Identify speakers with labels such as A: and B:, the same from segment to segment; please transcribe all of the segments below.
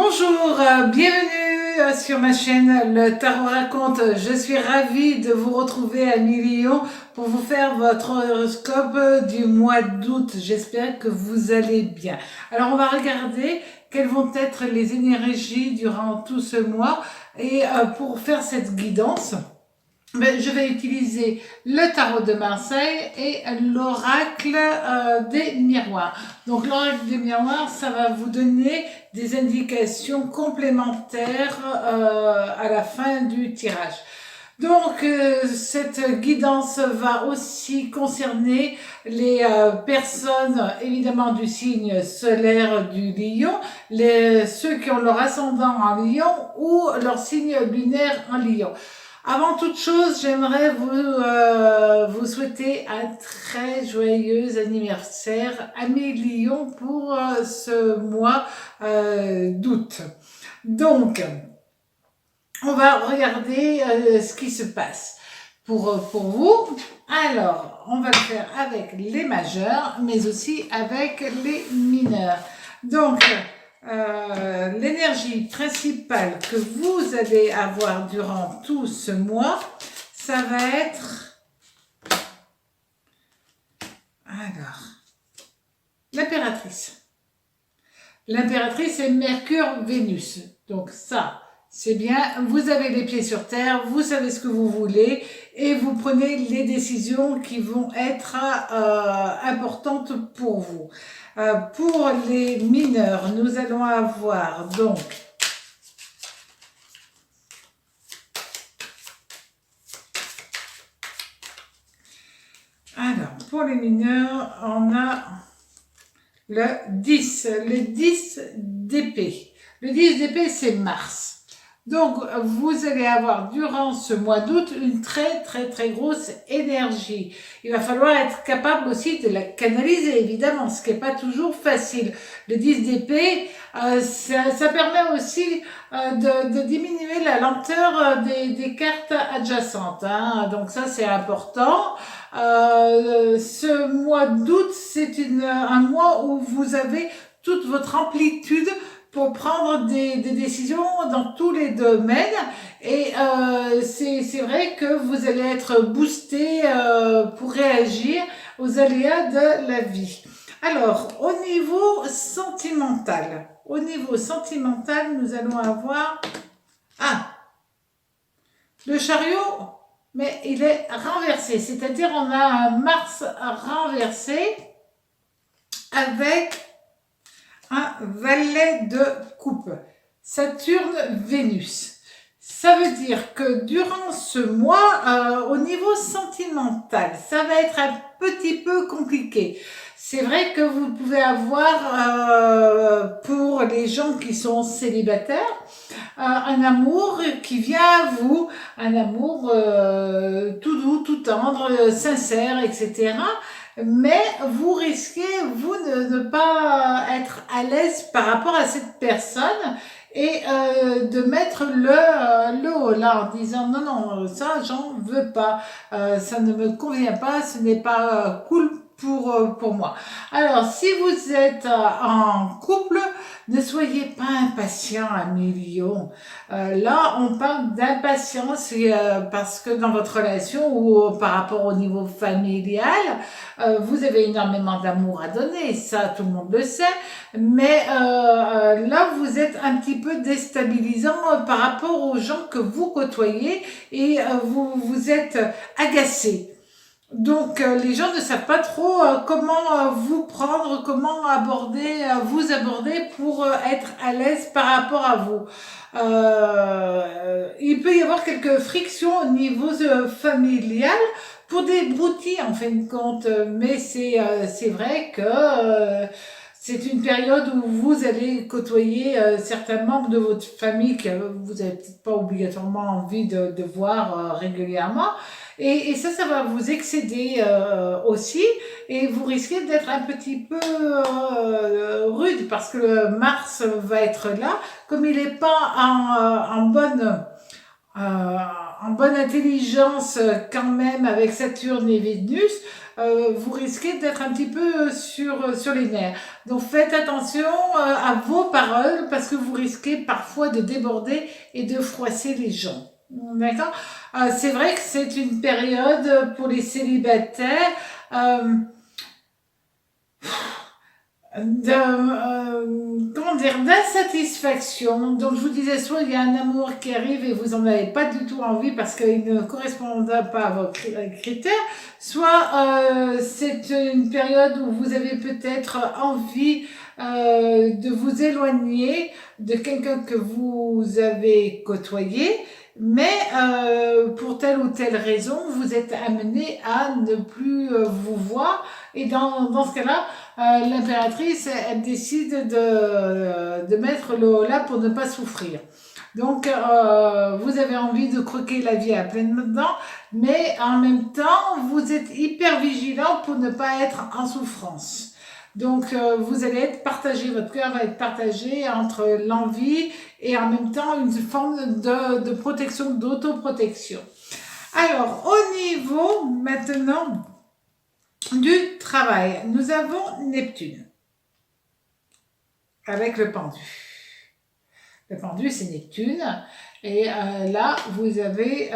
A: Bonjour, bienvenue sur ma chaîne Le Tarot Raconte. Je suis ravie de vous retrouver à Lyon pour vous faire votre horoscope du mois d'août. J'espère que vous allez bien. Alors on va regarder quelles vont être les énergies durant tout ce mois et pour faire cette guidance, je vais utiliser le tarot de Marseille et l'oracle des miroirs. Donc l'oracle des miroirs, ça va vous donner des indications complémentaires à la fin du tirage. Donc cette guidance va aussi concerner les personnes évidemment du signe solaire du lion, ceux qui ont leur ascendant en lion ou leur signe lunaire en lion. Avant toute chose, j'aimerais vous souhaiter un très joyeux anniversaire à mes lions pour ce mois d'août. Donc, on va regarder ce qui se passe pour vous. Alors, on va le faire avec les majeurs, mais aussi avec les mineurs. Donc, l'énergie principale que vous allez avoir durant tout ce mois, ça va être l'impératrice. L'impératrice est Mercure-Vénus. Donc ça, c'est bien. Vous avez les pieds sur terre, vous savez ce que vous voulez et vous prenez les décisions qui vont être importantes pour vous. Pour les mineurs, nous allons avoir donc pour les mineurs, on a le 10 d'épée. Le 10 d'épée, c'est Mars. Donc, vous allez avoir durant ce mois d'août une très grosse énergie. Il va falloir être capable aussi de la canaliser, évidemment, ce qui n'est pas toujours facile. Le 10 d'épée, ça permet aussi de diminuer la lenteur des cartes adjacentes. Hein. Donc ça, c'est important. Ce mois d'août, c'est un mois où vous avez toute votre amplitude pour prendre des décisions dans tous les domaines et c'est vrai que vous allez être boosté pour réagir aux aléas de la vie. Alors, au niveau sentimental, nous allons avoir le chariot, mais il est renversé, c'est-à-dire on a un Mars renversé avec un valet de coupe, Saturne-Vénus. Ça veut dire que durant ce mois, au niveau sentimental, ça va être un petit peu compliqué. C'est vrai que vous pouvez avoir, pour les gens qui sont célibataires, un amour qui vient à vous, un amour tout doux, tout tendre, sincère, etc., mais vous risquez, vous, de ne pas être à l'aise par rapport à cette personne et de mettre le haut là en disant non, ça j'en veux pas, ça ne me convient pas, ce n'est pas cool pour moi. Alors, si vous êtes en couple, ne soyez pas impatient à millions. Là, on parle d'impatience parce que dans votre relation ou par rapport au niveau familial, vous avez énormément d'amour à donner, ça tout le monde le sait, mais là, vous êtes un petit peu déstabilisant par rapport aux gens que vous côtoyez et vous êtes agacé. Donc les gens ne savent pas trop comment vous prendre, comment vous aborder pour être à l'aise par rapport à vous. Il peut y avoir quelques frictions au niveau familial pour des broutilles en fin de compte, mais c'est vrai que c'est une période où vous allez côtoyer certains membres de votre famille que vous n'avez peut-être pas obligatoirement envie de voir régulièrement. Et ça va vous excéder aussi et vous risquez d'être un petit peu rude parce que le Mars va être là. Comme il n'est pas en bonne intelligence quand même avec Saturne et Vénus, vous risquez d'être un petit peu sur les nerfs. Donc faites attention à vos paroles parce que vous risquez parfois de déborder et de froisser les gens. D'accord. C'est vrai que c'est une période pour les célibataires comment dire, d'insatisfaction. Donc je vous disais, soit il y a un amour qui arrive et vous en avez pas du tout envie parce qu'il ne correspond pas à vos critères, soit c'est une période où vous avez peut-être envie de vous éloigner de quelqu'un que vous avez côtoyé, mais pour telle ou telle raison, vous êtes amené à ne plus vous voir. Et dans ce cas-là, l'impératrice, elle décide de mettre le holà pour ne pas souffrir. Donc, vous avez envie de croquer la vie à pleines dents, mais en même temps, vous êtes hyper vigilant pour ne pas être en souffrance. Donc, vous allez être partagé, votre cœur va être partagé entre l'envie et en même temps une forme de protection, d'autoprotection. Alors, au niveau maintenant du travail, nous avons Neptune avec le pendu. Le pendu, c'est Neptune. Et là, vous avez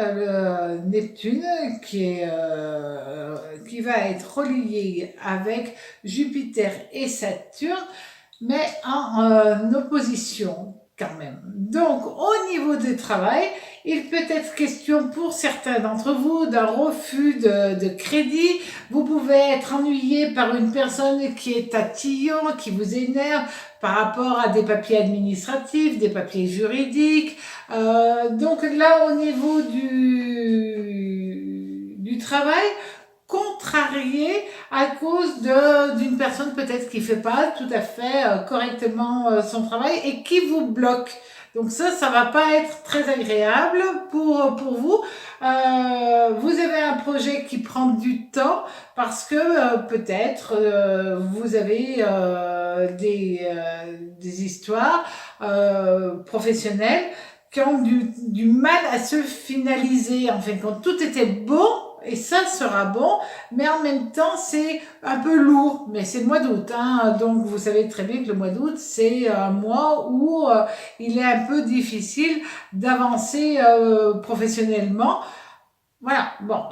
A: Neptune qui va être relié avec Jupiter et Saturne, mais en opposition quand même. Donc, au niveau du travail, il peut être question pour certains d'entre vous d'un refus de crédit. Vous pouvez être ennuyé par une personne qui est tatillon, qui vous énerve par rapport à des papiers administratifs, des papiers juridiques. Donc là, au niveau du travail, contrarié à cause d'une personne peut-être qui fait pas tout à fait correctement son travail et qui vous bloque. Donc ça va pas être très agréable pour vous. Vous avez un projet qui prend du temps parce que peut-être vous avez des histoires professionnelles qui ont du mal à se finaliser. En fait, quand tout était beau, et ça sera bon, mais en même temps, c'est un peu lourd. Mais c'est le mois d'août, hein, donc vous savez très bien que le mois d'août, c'est un mois où il est un peu difficile d'avancer professionnellement. Voilà, bon,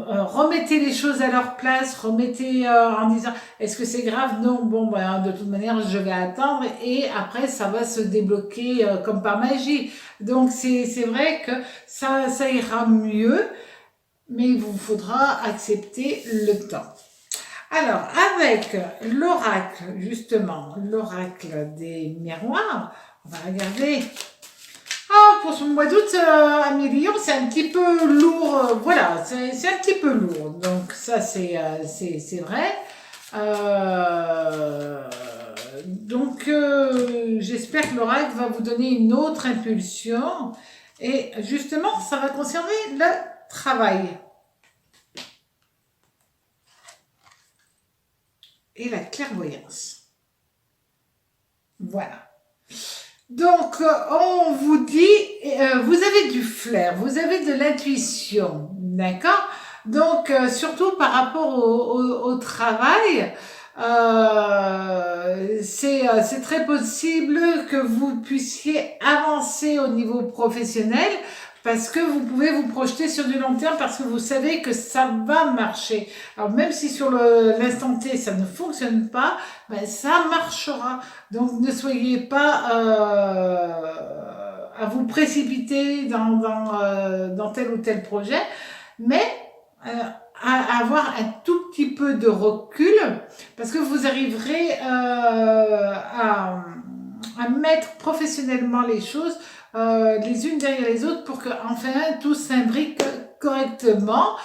A: alors remettez les choses à leur place, remettez en disant est-ce que c'est grave? Non, bon, ben, de toute manière, je vais attendre et après, ça va se débloquer comme par magie. Donc, c'est vrai que ça ira mieux, mais il vous faudra accepter le temps. Alors, avec l'oracle, justement, l'oracle des miroirs, on va regarder. Ah, pour ce mois d'août, Amélie, c'est un petit peu lourd. Voilà, c'est un petit peu lourd. Donc ça, c'est vrai. Donc, j'espère que l'oracle va vous donner une autre impulsion. Et justement, ça va concerner le travail. Et la clairvoyance. Voilà. Donc, on vous dit, vous avez du flair, vous avez de l'intuition, d'accord? Donc, surtout par rapport au travail, c'est très possible que vous puissiez avancer au niveau professionnel parce que vous pouvez vous projeter sur du long terme parce que vous savez que ça va marcher. Alors même si sur l'instant T ça ne fonctionne pas, ben ça marchera. Donc ne soyez pas à vous précipiter dans tel ou tel projet, mais à avoir un tout petit peu de recul parce que vous arriverez à mettre professionnellement les choses les unes derrière les autres pour que enfin tout s'imbrique correctement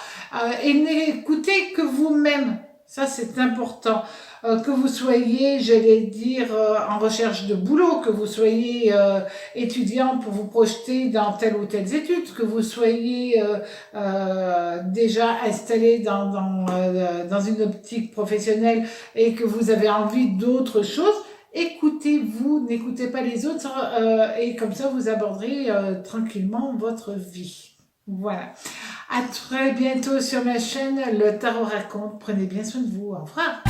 A: et n'écoutez que vous-même. Ça, c'est important. Que vous soyez, j'allais dire, en recherche de boulot, que vous soyez étudiant pour vous projeter dans telle ou telle étude, que vous soyez déjà installé dans une optique professionnelle et que vous avez envie d'autre chose, écoutez-vous, n'écoutez pas les autres et comme ça vous aborderez tranquillement votre vie. Voilà. À très bientôt sur ma chaîne Le Tarot Raconte. Prenez bien soin de vous. Au revoir.